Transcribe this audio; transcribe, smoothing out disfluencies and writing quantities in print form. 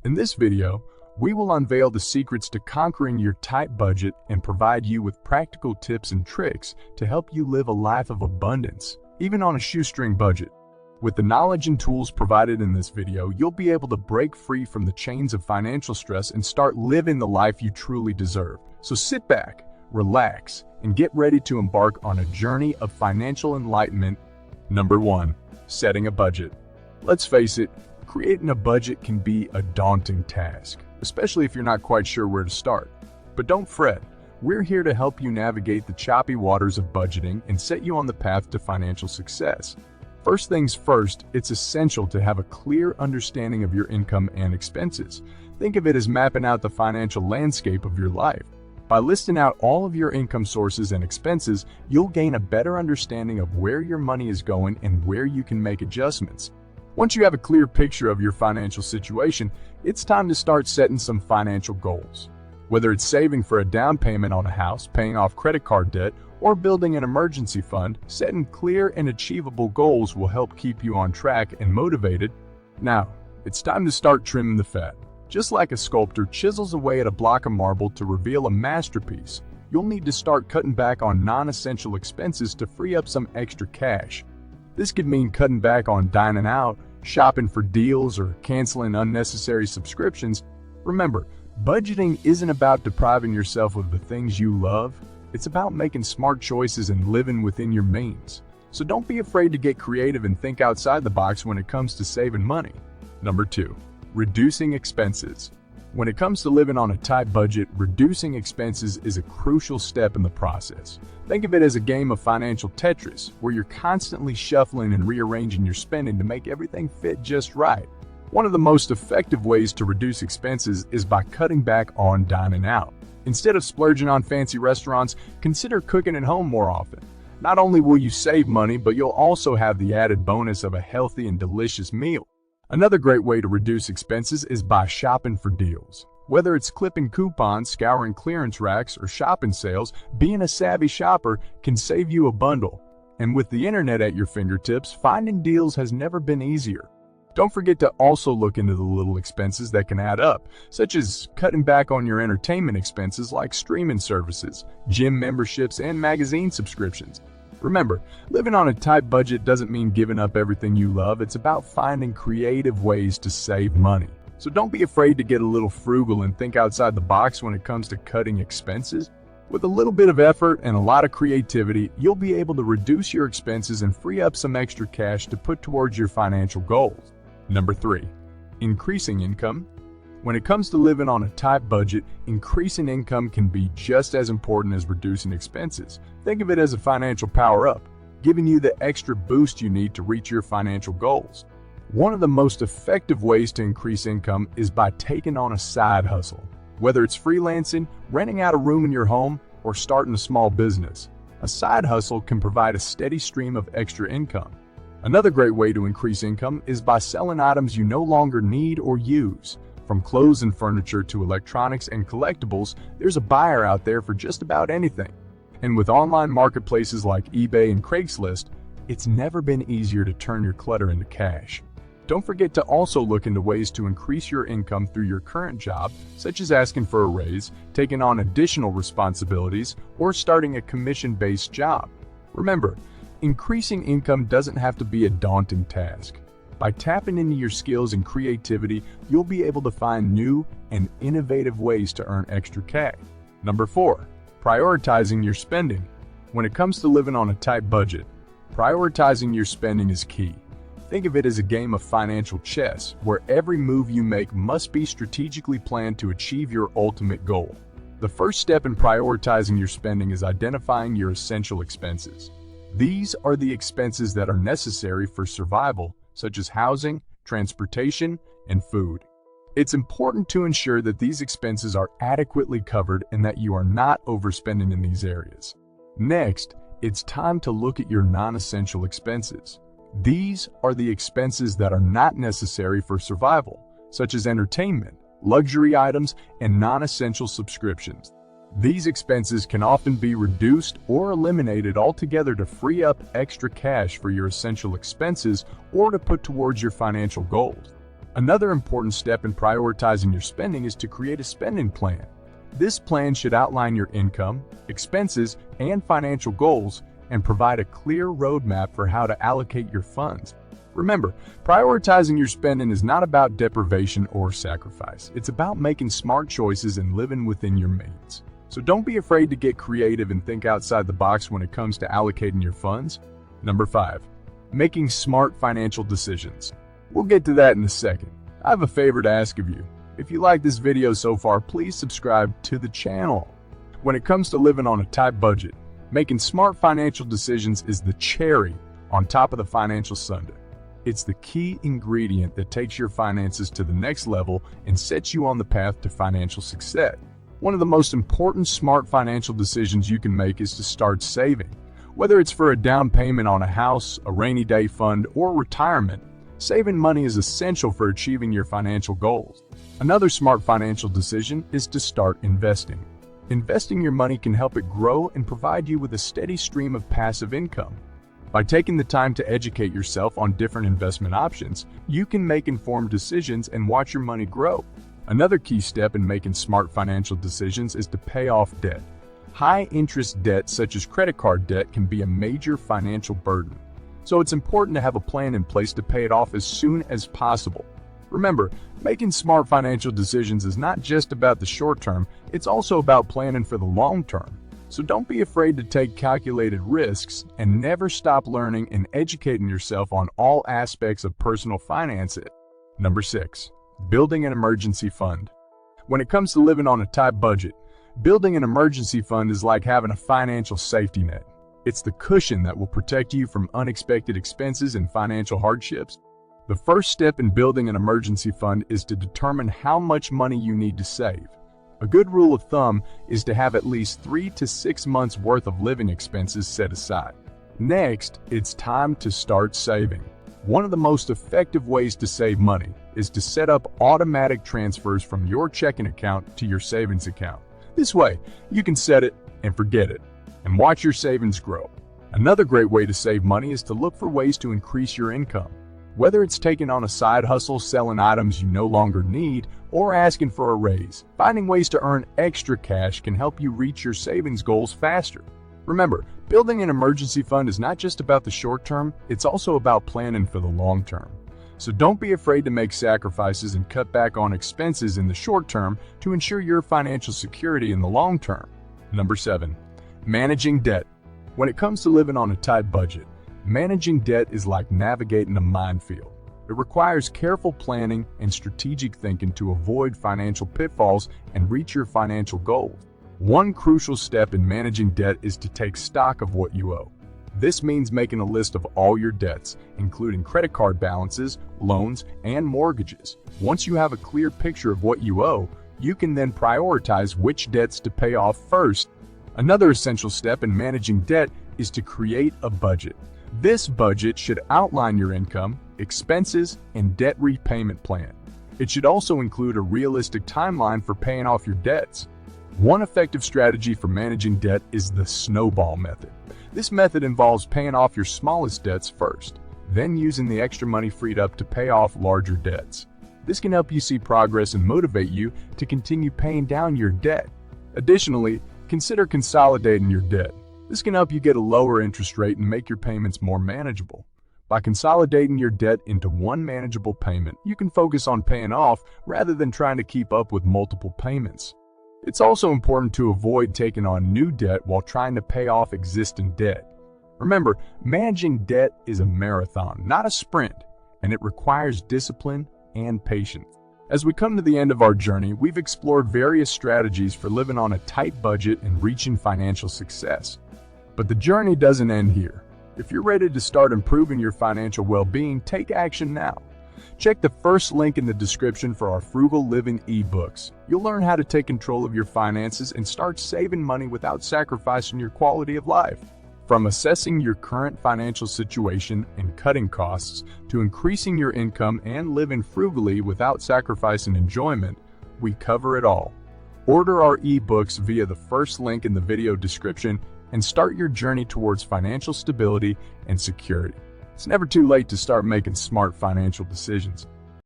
In this video, we will unveil the secrets to conquering your tight budget and provide you with practical tips and tricks to help you live a life of abundance, even on a shoestring budget. With the knowledge and tools provided in this video, you'll be able to break free from the chains of financial stress and start living the life you truly deserve. So sit back, relax, and get ready to embark on a journey of financial enlightenment. Number 1. Setting a budget. Let's face it, creating a budget can be a daunting task, especially if you're not quite sure where to start. But don't fret, we're here to help you navigate the choppy waters of budgeting and set you on the path to financial success. First things first, it's essential to have a clear understanding of your income and expenses. Think of it as mapping out the financial landscape of your life. By listing out all of your income sources and expenses, you'll gain a better understanding of where your money is going and where you can make adjustments. Once you have a clear picture of your financial situation, it's time to start setting some financial goals. Whether it's saving for a down payment on a house, paying off credit card debt, or building an emergency fund, setting clear and achievable goals will help keep you on track and motivated. Now, it's time to start trimming the fat. Just like a sculptor chisels away at a block of marble to reveal a masterpiece, you'll need to start cutting back on non-essential expenses to free up some extra cash. This could mean cutting back on dining out, shopping for deals, or canceling unnecessary subscriptions. Remember, budgeting isn't about depriving yourself of the things you love. It's about making smart choices and living within your means. So don't be afraid to get creative and think outside the box when it comes to saving money. Number 2. Reducing expenses. When it comes to living on a tight budget, reducing expenses is a crucial step in the process. Think of it as a game of financial Tetris, where you're constantly shuffling and rearranging your spending to make everything fit just right. One of the most effective ways to reduce expenses is by cutting back on dining out. Instead of splurging on fancy restaurants, consider cooking at home more often. Not only will you save money, but you'll also have the added bonus of a healthy and delicious meal. Another great way to reduce expenses is by shopping for deals. Whether it's clipping coupons, scouring clearance racks, or shopping sales, being a savvy shopper can save you a bundle. And with the internet at your fingertips, finding deals has never been easier. Don't forget to also look into the little expenses that can add up, such as cutting back on your entertainment expenses like streaming services, gym memberships, and magazine subscriptions. Remember, living on a tight budget doesn't mean giving up everything you love. It's about finding creative ways to save money. So don't be afraid to get a little frugal and think outside the box when it comes to cutting expenses. With a little bit of effort and a lot of creativity, you'll be able to reduce your expenses and free up some extra cash to put towards your financial goals. Number 3. Increasing income. When it comes to living on a tight budget, increasing income can be just as important as reducing expenses. Think of it as a financial power-up, giving you the extra boost you need to reach your financial goals. One of the most effective ways to increase income is by taking on a side hustle. Whether it's freelancing, renting out a room in your home, or starting a small business, a side hustle can provide a steady stream of extra income. Another great way to increase income is by selling items you no longer need or use. From clothes and furniture to electronics and collectibles, there's a buyer out there for just about anything. And with online marketplaces like eBay and Craigslist, it's never been easier to turn your clutter into cash. Don't forget to also look into ways to increase your income through your current job, such as asking for a raise, taking on additional responsibilities, or starting a commission-based job. Remember, increasing income doesn't have to be a daunting task. By tapping into your skills and creativity, you'll be able to find new and innovative ways to earn extra cash. Number 4. Prioritizing your spending. When it comes to living on a tight budget, prioritizing your spending is key. Think of it as a game of financial chess, where every move you make must be strategically planned to achieve your ultimate goal. The first step in prioritizing your spending is identifying your essential expenses. These are the expenses that are necessary for survival, such as housing, transportation, and food. It's important to ensure that these expenses are adequately covered and that you are not overspending in these areas. Next, it's time to look at your non-essential expenses. These are the expenses that are not necessary for survival, such as entertainment, luxury items, and non-essential subscriptions. These expenses can often be reduced or eliminated altogether to free up extra cash for your essential expenses or to put towards your financial goals. Another important step in prioritizing your spending is to create a spending plan. This plan should outline your income, expenses, and financial goals and provide a clear roadmap for how to allocate your funds. Remember, prioritizing your spending is not about deprivation or sacrifice. It's about making smart choices and living within your means. So don't be afraid to get creative and think outside the box when it comes to allocating your funds. Number 5, making smart financial decisions. We'll get to that in a second. I have a favor to ask of you. If you like this video so far, please subscribe to the channel. When it comes to living on a tight budget, making smart financial decisions is the cherry on top of the financial sundae. It's the key ingredient that takes your finances to the next level and sets you on the path to financial success. One of the most important smart financial decisions you can make is to start saving. Whether it's for a down payment on a house, a rainy day fund, or retirement, saving money is essential for achieving your financial goals. Another smart financial decision is to start investing. Investing your money can help it grow and provide you with a steady stream of passive income. By taking the time to educate yourself on different investment options, you can make informed decisions and watch your money grow. Another key step in making smart financial decisions is to pay off debt. High-interest debt such as credit card debt can be a major financial burden. So it's important to have a plan in place to pay it off as soon as possible. Remember, making smart financial decisions is not just about the short term, it's also about planning for the long term. So don't be afraid to take calculated risks and never stop learning and educating yourself on all aspects of personal finances. Number 6, building an emergency fund. When it comes to living on a tight budget, building an emergency fund is like having a financial safety net. It's the cushion that will protect you from unexpected expenses and financial hardships. The first step in building an emergency fund is to determine how much money you need to save. A good rule of thumb is to have at least 3 to 6 months worth of living expenses set aside. Next, it's time to start saving. One of the most effective ways to save money is to set up automatic transfers from your checking account to your savings account. This way, you can set it and forget it, and watch your savings grow. Another great way to save money is to look for ways to increase your income. Whether it's taking on a side hustle, selling items you no longer need, or asking for a raise, finding ways to earn extra cash can help you reach your savings goals faster. Remember, building an emergency fund is not just about the short term, it's also about planning for the long term. So don't be afraid to make sacrifices and cut back on expenses in the short term to ensure your financial security in the long term. Number 7, managing debt. When it comes to living on a tight budget, managing debt is like navigating a minefield. It requires careful planning and strategic thinking to avoid financial pitfalls and reach your financial goals. One crucial step in managing debt is to take stock of what you owe. This means making a list of all your debts, including credit card balances, loans, and mortgages. Once you have a clear picture of what you owe, you can then prioritize which debts to pay off first. Another essential step in managing debt is to create a budget. This budget should outline your income, expenses, and debt repayment plan. It should also include a realistic timeline for paying off your debts. One effective strategy for managing debt is the snowball method. This method involves paying off your smallest debts first, then using the extra money freed up to pay off larger debts. This can help you see progress and motivate you to continue paying down your debt. Additionally, consider consolidating your debt. This can help you get a lower interest rate and make your payments more manageable. By consolidating your debt into one manageable payment, you can focus on paying off rather than trying to keep up with multiple payments. It's also important to avoid taking on new debt while trying to pay off existing debt. Remember, managing debt is a marathon, not a sprint, and it requires discipline and patience. As we come to the end of our journey, we've explored various strategies for living on a tight budget and reaching financial success. But the journey doesn't end here. If you're ready to start improving your financial well-being, take action now. Check the first link in the description for our Frugal Living ebooks. You'll learn how to take control of your finances and start saving money without sacrificing your quality of life. From assessing your current financial situation and cutting costs to increasing your income and living frugally without sacrificing enjoyment, we cover it all. Order our ebooks via the first link in the video description and start your journey towards financial stability and security. It's never too late to start making smart financial decisions.